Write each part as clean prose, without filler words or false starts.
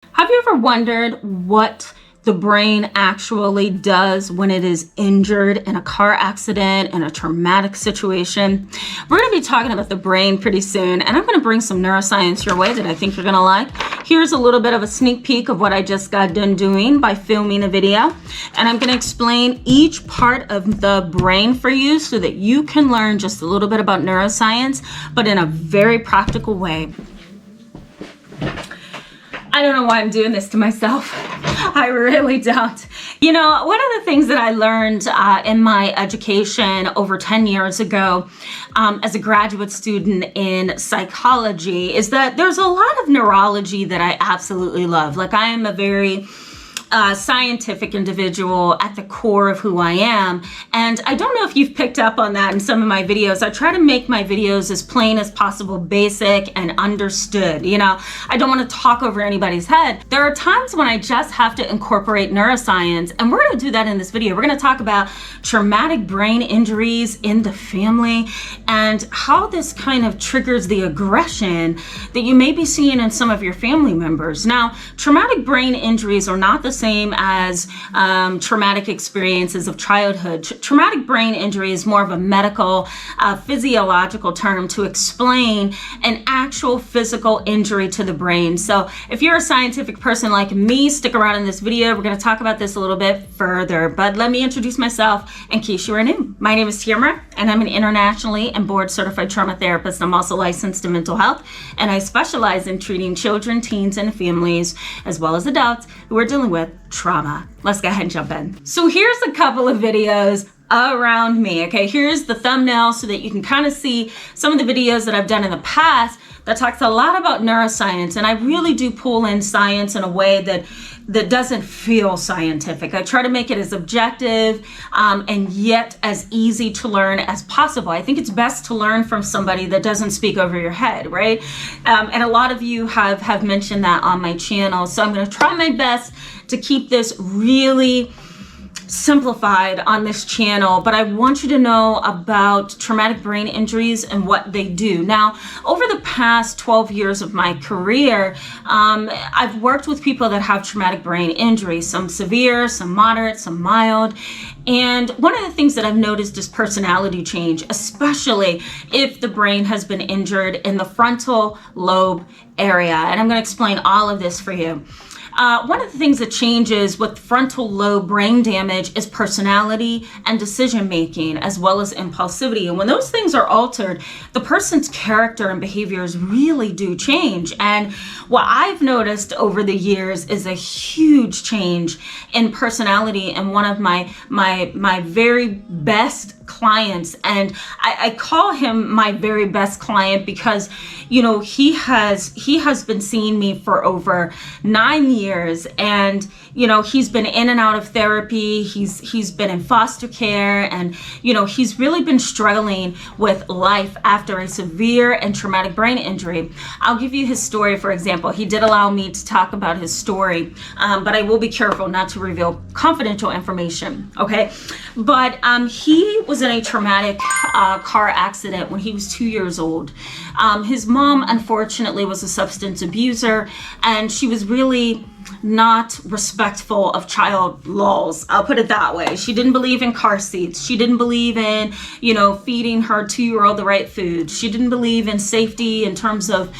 Have you ever wondered what the brain actually does when it is injured in a car accident, in a traumatic situation? We're going to be talking about the brain pretty soon, and I'm going to bring some neuroscience your way that I think you're going to like. Here's a little bit of a sneak peek of what I just got done doing by filming a video, and I'm going to explain each part of the brain for you so that you can learn just a little bit about neuroscience, but in a very practical way. I don't know why I'm doing this to myself. I really don't. You know, one of the things that I learned in my education over 10 years ago as a graduate student in psychology is that there's a lot of neurology that I absolutely love. Like, I am a very scientific individual at the core of who I am. And I don't know if you've picked up on that in some of my videos. I try to make my videos as plain as possible, basic and understood. You know, I don't want to talk over anybody's head. There are times when I just have to incorporate neuroscience, and we're going to do that in this video. We're going to talk about traumatic brain injuries in the family and how this kind of triggers the aggression that you may be seeing in some of your family members. Now, traumatic brain injuries are not the same as traumatic experiences of childhood. Traumatic brain injury is more of a medical, physiological term to explain an actual physical injury to the brain. So if you're a scientific person like me, stick around in this video. We're going to talk about this a little bit further, but let me introduce myself in case you are new. My name is Tamara, and I'm an internationally and board certified trauma therapist. I'm also licensed in mental health, and I specialize in treating children, teens, and families, as well as adults who are dealing with trauma. Let's go ahead and jump in. So here's a couple of videos around me. Okay, here's the thumbnail so that you can kind of see some of the videos that I've done in the past that talks a lot about neuroscience, and I really do pull in science in a way that doesn't feel scientific. I try to make it as objective and yet as easy to learn as possible. I think it's best to learn from somebody that doesn't speak over your head, right? And a lot of you have mentioned that on my channel, so I'm going to try my best to keep this really simplified on this channel, but I want you to know about traumatic brain injuries and what they do. Now, over the past 12 years of my career, I've worked with people that have traumatic brain injuries, some severe, some moderate, some mild. And one of the things that I've noticed is personality change, especially if the brain has been injured in the frontal lobe area. And I'm going to explain all of this for you. One of the things that changes with frontal lobe brain damage is personality and decision making, as well as impulsivity. And when those things are altered, the person's character and behaviors really do change. And what I've noticed over the years is a huge change in personality in one of my very best clients. And I call him my very best client because, you know, he has been seeing me for over 9 years, and you know, he's been in and out of therapy. He's been in foster care, and you know, he's really been struggling with life after a severe and traumatic brain injury. I'll give you his story, for example. He did allow me to talk about his story, but I will be careful not to reveal confidential information, okay? But he was in a traumatic car accident when he was 2 years old. His mom, unfortunately, was a substance abuser, and she was really not respectful of child laws. I'll put it that way. She didn't believe in car seats. She didn't believe in, you know, feeding her 2-year-old the right food. She didn't believe in safety in terms of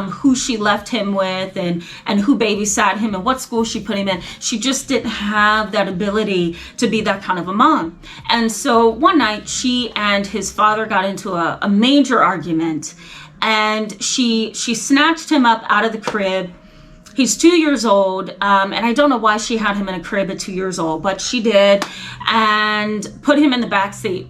who she left him with and who babysat him and what school she put him in. She just didn't have that ability to be that kind of a mom. And so one night she and his father got into a major argument, and she snatched him up out of the crib. He's 2 years old, and I don't know why she had him in a crib at 2 years old, but she did, and put him in the back seat.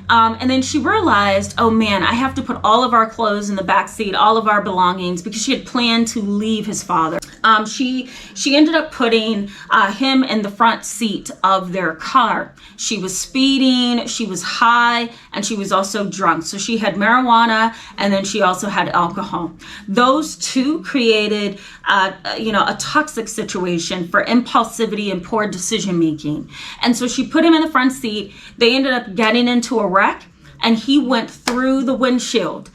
And then she realized, oh man, I have to put all of our clothes in the back seat, all of our belongings, because she had planned to leave his father. She ended up putting him in the front seat of their car. She was speeding, she was high, and she was also drunk. So she had marijuana, and then she also had alcohol. Those two created, a toxic situation for impulsivity and poor decision making. And so she put him in the front seat. They ended up getting into a wreck, and he went through the windshield.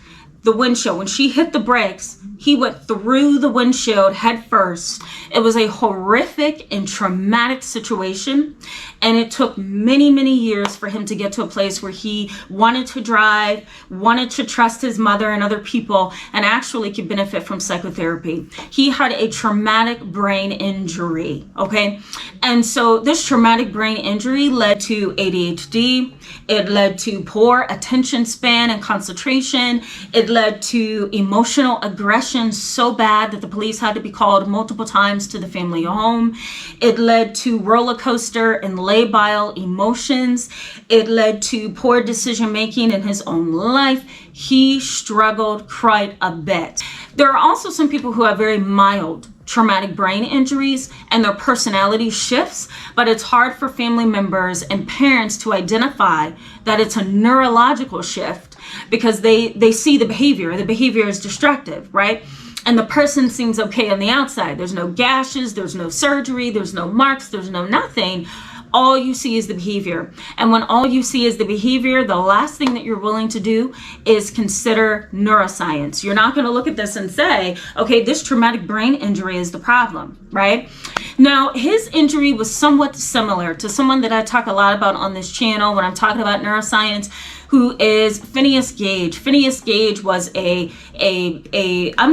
the windshield. When she hit the brakes, he went through the windshield head first. It was a horrific and traumatic situation. And it took many, many years for him to get to a place where he wanted to drive, wanted to trust his mother and other people, and actually could benefit from psychotherapy. He had a traumatic brain injury, okay? And so this traumatic brain injury led to ADHD. It led to poor attention span and concentration. It led to emotional aggression so bad that the police had to be called multiple times to the family home. It led to roller coaster and labile emotions. It led to poor decision making in his own life. He struggled quite a bit. There are also some people who have very mild traumatic brain injuries and their personality shifts, but it's hard for family members and parents to identify that it's a neurological shift because they see the behavior. The behavior is destructive, right? And the person seems okay on the outside. There's no gashes, there's no surgery, there's no marks, there's no nothing. All you see is the behavior. And when all you see is the behavior, the last thing that you're willing to do is consider neuroscience. You're not going to look at this and say, okay, this traumatic brain injury is the problem, right? Now, his injury was somewhat similar to someone that I talk a lot about on this channel when I'm talking about neuroscience, who is Phineas Gage. Phineas Gage was I'm going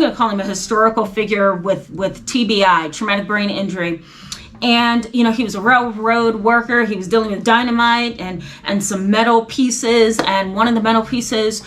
to call him a historical figure with TBI, traumatic brain injury. And, you know, he was a railroad worker. He was dealing with dynamite and some metal pieces. And one of the metal pieces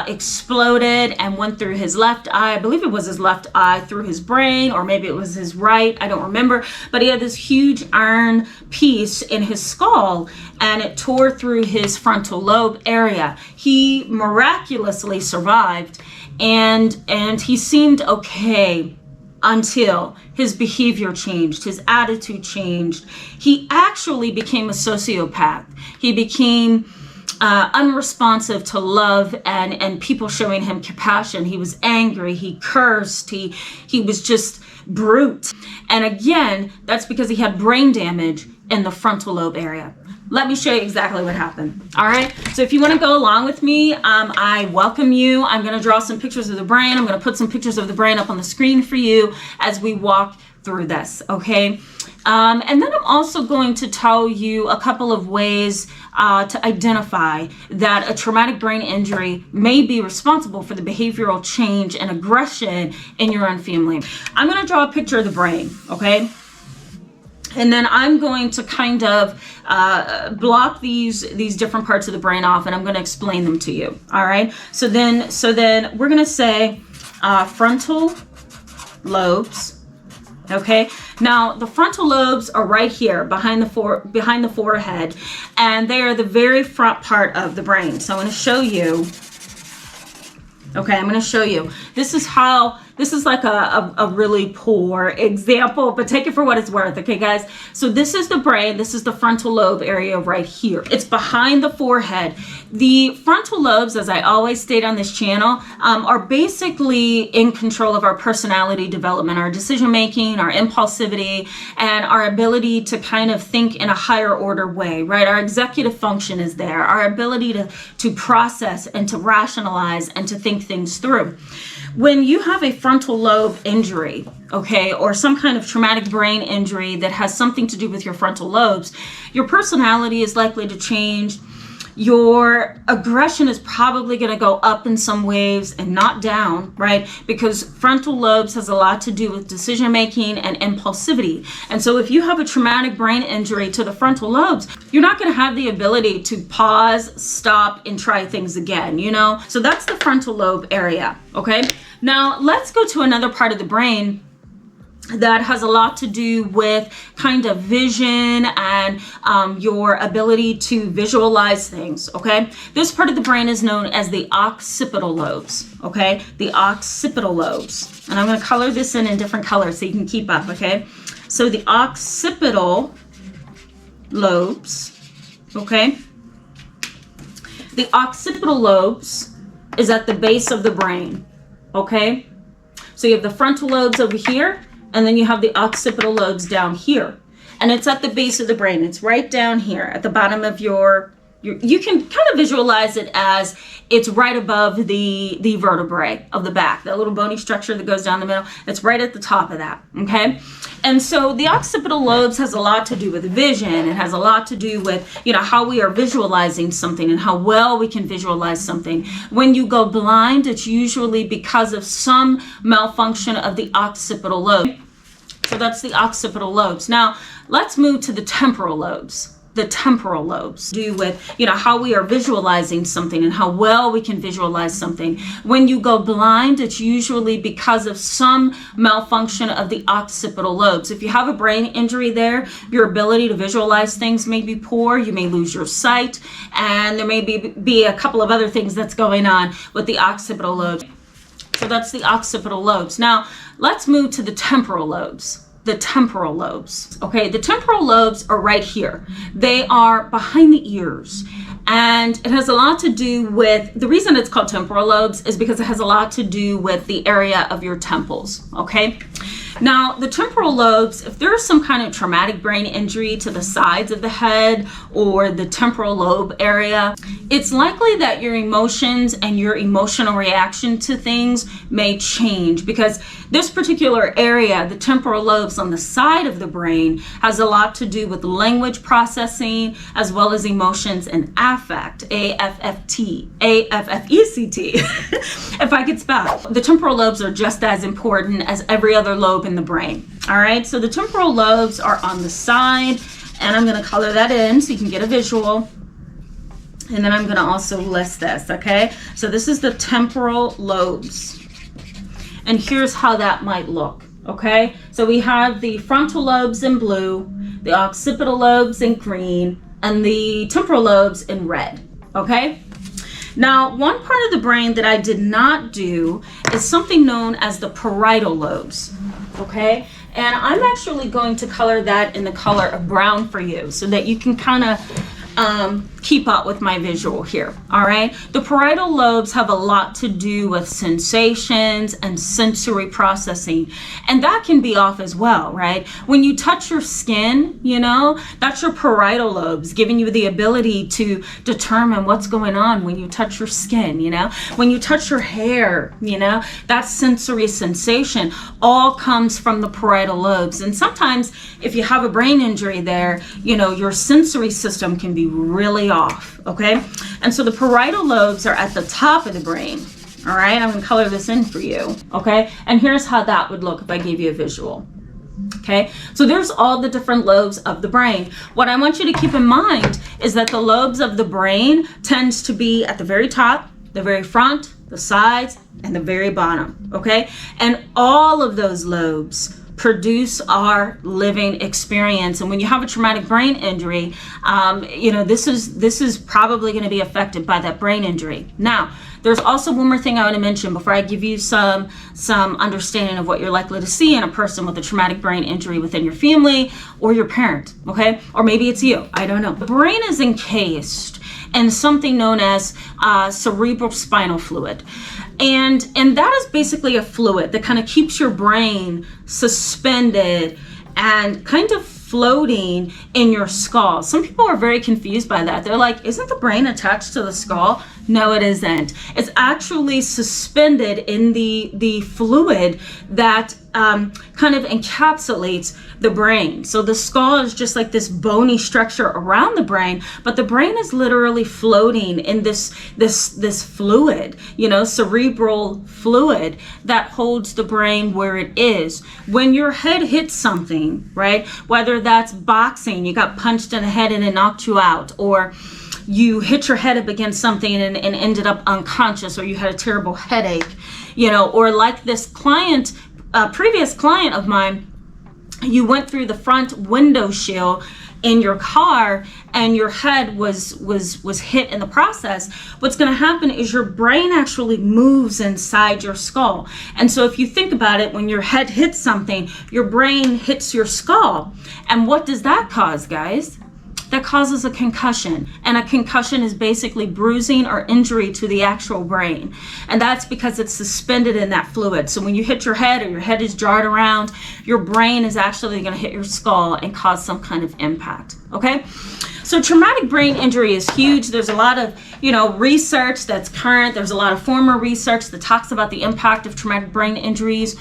exploded and went through his left eye. I believe it was his left eye, through his brain, or maybe it was his right. I don't remember. But he had this huge iron piece in his skull, and it tore through his frontal lobe area. He miraculously survived, and he seemed okay until his behavior changed, his attitude changed. He actually became a sociopath. He became unresponsive to love and people showing him compassion. He was angry, he cursed, he was just brute. And again, that's because he had brain damage in the frontal lobe area. Let me show you exactly what happened. All right. So if you want to go along with me, I welcome you. I'm going to draw some pictures of the brain. I'm going to put some pictures of the brain up on the screen for you as we walk through this. Okay. And then I'm also going to tell you a couple of ways to identify that a traumatic brain injury may be responsible for the behavioral change and aggression in your own family. I'm going to draw a picture of the brain. Okay. And then I'm going to kind of block these different parts of the brain off, and I'm going to explain them to you. All right. So then we're going to say frontal lobes. Okay. Now the frontal lobes are right here behind the forehead, and they are the very front part of the brain. So I'm going to show you. Okay, I'm going to show you. This is like a really poor example, but take it for what it's worth. Okay, guys. So this is the brain. This is the frontal lobe area right here. It's behind the forehead. The frontal lobes, as I always state on this channel, are basically in control of our personality development, our decision making, our impulsivity, and our ability to kind of think in a higher order way, right? Our executive function is there. Our ability to process and to rationalize and to think things through. When you have a frontal lobe injury, okay, or some kind of traumatic brain injury that has something to do with your frontal lobes, your personality is likely to change. Your aggression is probably going to go up in some waves and not down, right? Because frontal lobes has a lot to do with decision making and impulsivity. And so if you have a traumatic brain injury to the frontal lobes, you're not going to have the ability to pause, stop, and try things again, you know? So that's the frontal lobe area, okay? Now let's go to another part of the brain that has a lot to do with kind of vision and your ability to visualize things, okay? This part of the brain is known as the occipital lobes, okay? The occipital lobes. And I'm going to color this in different colors so you can keep up, okay? So the occipital lobes, okay? The occipital lobes is at the base of the brain, okay? So you have the frontal lobes over here, and then you have the occipital lobes down here. And it's at the base of the brain. It's right down here at the bottom of your you can kind of visualize it as it's right above the vertebrae of the back, that little bony structure that goes down the middle. It's right at the top of that, okay? And so the occipital lobes has a lot to do with vision. It has a lot to do with, you know, how we are visualizing something and how well we can visualize something. When you go blind, it's usually because of some malfunction of the occipital lobe. So that's the occipital lobes. Now, let's move to the temporal lobes. The temporal lobes do with, you know, how we are visualizing something and how well we can visualize something. When you go blind, it's usually because of some malfunction of the occipital lobes. If you have a brain injury there, your ability to visualize things may be poor. You may lose your sight, and there may be a couple of other things that's going on with the occipital lobes. So that's the occipital lobes. Now, let's move to the temporal lobes. The temporal lobes. Okay, the temporal lobes are right here. They are behind the ears. And it has a lot to do with, the reason it's called temporal lobes is because it has a lot to do with the area of your temples, okay? Now, the temporal lobes, if there's some kind of traumatic brain injury to the sides of the head or the temporal lobe area, it's likely that your emotions and your emotional reaction to things may change, because this particular area, the temporal lobes on the side of the brain, has a lot to do with language processing as well as emotions and affect, A-F-F-T, A-F-F-E-C-T, if I could spell. The temporal lobes are just as important as every other lobe in the brain. All right, so the temporal lobes are on the side, and I'm going to color that in so you can get a visual. And then I'm going to also list this, okay? So this is the temporal lobes. And here's how that might look, okay? So we have the frontal lobes in blue, the occipital lobes in green, and the temporal lobes in red, okay? Now, one part of the brain that I did not do is something known as the parietal lobes, okay? And I'm actually going to color that in the color of brown for you so that you can kind of keep up with my visual here, all right? The parietal lobes have a lot to do with sensations and sensory processing, and that can be off as well, right? When you touch your skin, you know, that's your parietal lobes giving you the ability to determine what's going on when you touch your skin, you know? When you touch your hair, you know, that sensory sensation all comes from the parietal lobes. And sometimes if you have a brain injury there, you know, your sensory system can be really off, okay? And so the parietal lobes are at the top of the brain, all right? I'm gonna color this in for you, okay? And here's how that would look if I gave you a visual, okay? So there's all the different lobes of the brain. What I want you to keep in mind is that the lobes of the brain tends to be at the very top, the very front, the sides, and the very bottom, okay? And all of those lobes produce our living experience. And when you have a traumatic brain injury, you know, this is probably going to be affected by that brain injury. Now, there's also one more thing I want to mention before I give you some understanding of what you're likely to see in a person with a traumatic brain injury within your family or your parent, okay? Or maybe it's you, I don't know. The brain is encased in something known as cerebral spinal fluid. And that is basically a fluid that kind of keeps your brain suspended and kind of floating in your skull. Some people are very confused by that. They're like, isn't the brain attached to the skull? No, it isn't. It's actually suspended in the fluid that kind of encapsulates the brain. So the skull is just like this bony structure around the brain, but the brain is literally floating in this fluid, you know, cerebral fluid that holds the brain where it is. When your head hits something, right, whether that's boxing, you got punched in the head and it knocked you out, or you hit your head up against something and ended up unconscious, or you had a terrible headache, you know, or like this client, previous client of mine, you went through the front window shield in your car and your head was hit in the process. What's going to happen is your brain actually moves inside your skull. And so if you think about it, when your head hits something, your brain hits your skull. And what does that cause, guys? That causes a concussion. And a concussion is basically bruising or injury to the actual brain. And that's because it's suspended in that fluid. So when you hit your head or your head is jarred around, your brain is actually going to hit your skull and cause some kind of impact. Okay? So traumatic brain injury is huge. There's a lot of, research that's current. There's a lot of former research that talks about the impact of traumatic brain injuries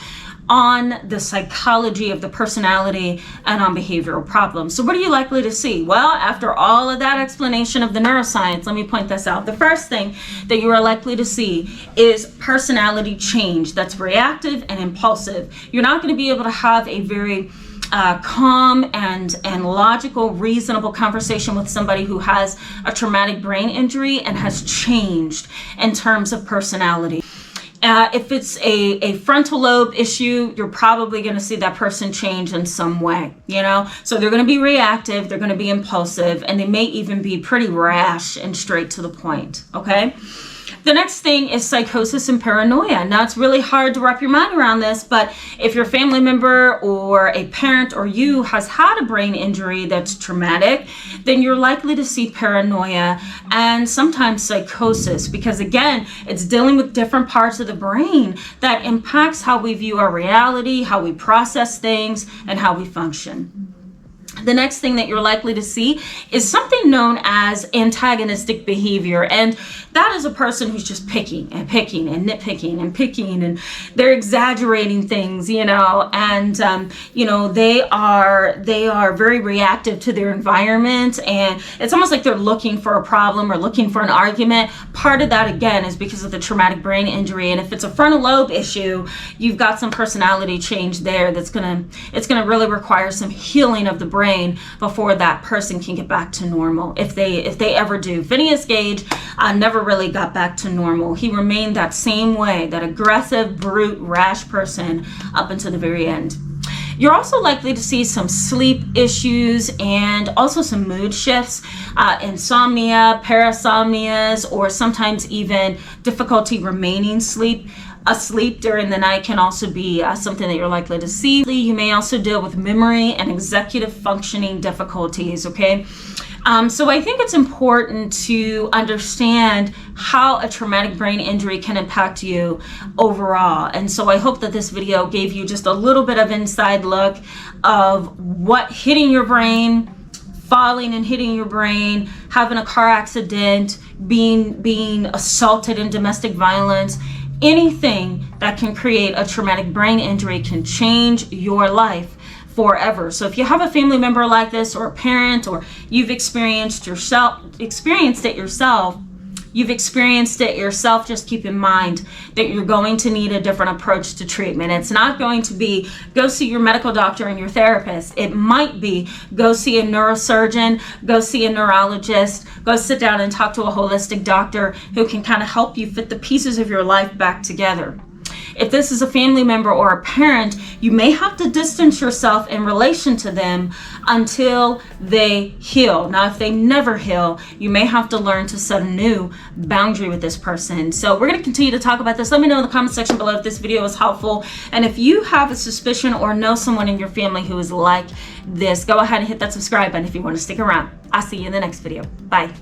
on the psychology of the personality and on behavioral problems. So what are you likely to see? Well, after all of that explanation of the neuroscience, let me point this out. The first thing that you are likely to see is personality change that's reactive and impulsive. You're not going to be able to have a very calm and logical, reasonable conversation with somebody who has a traumatic brain injury and has changed in terms of personality. If it's a frontal lobe issue, you're probably going to see that person change in some way, So they're going to be reactive, they're going to be impulsive, and they may even be pretty rash and straight to the point, okay? The next thing is psychosis and paranoia. Now, it's really hard to wrap your mind around this, but if your family member or a parent or you has had a brain injury that's traumatic, then you're likely to see paranoia and sometimes psychosis, because again, it's dealing with different parts of the brain that impacts how we view our reality, how we process things, and how we function. The next thing that you're likely to see is something known as antagonistic behavior. And that is a person who's just picking and picking and nitpicking and picking, and they're exaggerating things, they are very reactive to their environment, and it's almost like they're looking for a problem or looking for an argument. Part of that, again, is because of the traumatic brain injury. And if it's a frontal lobe issue, you've got some personality change there it's gonna really require some healing of the brain before that person can get back to normal, if they ever do. Phineas Gage never really got back to normal. He remained that same way, that aggressive, brute, rash person up until the very end. You're also likely to see some sleep issues and also some mood shifts, insomnia, parasomnias, or sometimes even difficulty remaining asleep during the night can also be something that you're likely to see. You may also deal with memory and executive functioning difficulties, okay? So I think it's important to understand how a traumatic brain injury can impact you overall. And so I hope that this video gave you just a little bit of inside look of what hitting your brain, falling and hitting your brain, having a car accident, being assaulted in domestic violence, anything that can create a traumatic brain injury can change your life forever. So if you have a family member like this, or a parent, or you've experienced it yourself, just keep in mind that you're going to need a different approach to treatment. It's not going to be go see your medical doctor and your therapist. It might be go see a neurosurgeon, go see a neurologist, go sit down and talk to a holistic doctor who can kind of help you fit the pieces of your life back together. If this is a family member or a parent, you may have to distance yourself in relation to them until they heal. Now, if they never heal, you may have to learn to set a new boundary with this person. So we're going to continue to talk about this. Let me know in the comment section below if this video was helpful. And if you have a suspicion or know someone in your family who is like this, go ahead and hit that subscribe button if you want to stick around. I'll see you in the next video. Bye.